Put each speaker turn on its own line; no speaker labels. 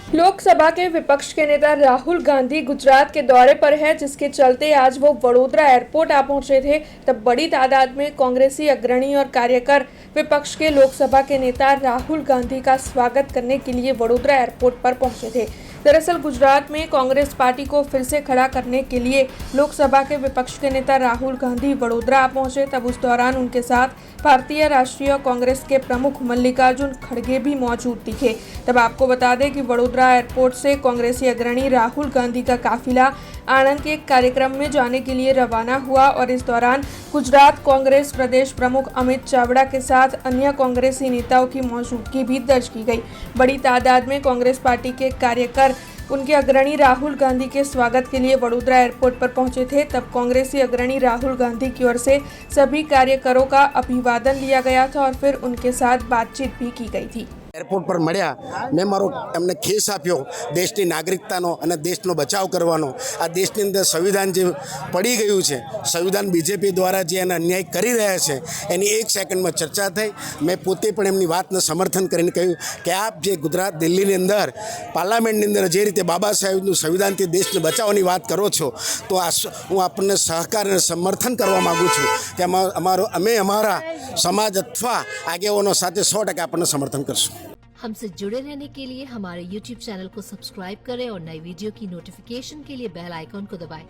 लोकसभा के विपक्ष के नेता राहुल गांधी गुजरात के दौरे पर है, जिसके चलते आज वो वडोदरा एयरपोर्ट आ पहुंचे थे। तब बड़ी तादाद में कांग्रेसी अग्रणी और कार्यकर विपक्ष के लोकसभा के नेता राहुल गांधी का स्वागत करने के लिए वडोदरा एयरपोर्ट पर पहुंचे थे। दरअसल गुजरात में कांग्रेस पार्टी को फिर से खड़ा करने के लिए लोकसभा के विपक्ष के नेता राहुल गांधी वडोदरा आ पहुंचे। तब उस दौरान उनके साथ भारतीय राष्ट्रीय कांग्रेस के प्रमुख मल्लिकार्जुन खड़गे भी मौजूद दिखे। तब आपको बता दें कि वडोदरा एयरपोर्ट से कांग्रेसी अग्रणी राहुल गांधी का काफिला आणंद के एक कार्यक्रम में जाने के लिए रवाना हुआ और इस दौरान गुजरात कांग्रेस प्रदेश प्रमुख अमित चावड़ा के साथ अन्य कांग्रेसी नेताओं की मौजूदगी भी दर्ज की गई। बड़ी तादाद में कांग्रेस पार्टी के कार्यकर उनके अग्रणी राहुल गांधी के स्वागत के लिए वडोदरा एयरपोर्ट पर पहुंचे थे। तब कांग्रेसी अग्रणी राहुल गांधी की ओर से सभी कार्यकरों का अभिवादन लिया गया था और फिर उनके साथ बातचीत भी की गई थी।
एरपोर्ट पर मळ्या मैं मारो एमने खेस आप्यो देशनी नागरिकतानो अने देशनो बचाव करवानो। आ देशनी अंदर संविधान जे पड़ी गयुं छे, संविधान बीजेपी द्वारा जे एने अन्याय करी रह्या छे एनी एक सेकंड में चर्चा थई। मैं पोते पण एमनी वातने समर्थन करीने कह्युं कि आप जे गुजरात दिल्लीनी अंदर पार्लामेंटनी अंदर जे रीते बाबा साहेबनुं संविधानथी देशने बचावવાની વાત કરો છો તો હું આપણને સહકાર અને સમર્થન કરવા માગું છું કે અમે અમારા સમાજ અથવા આગેવાનો સાથે 100% આપણને સમર્થન કરશું।
हमसे जुड़े रहने के लिए हमारे YouTube चैनल को सब्सक्राइब करें और नई वीडियो की नोटिफिकेशन के लिए बेल आइकॉन को दबाएं।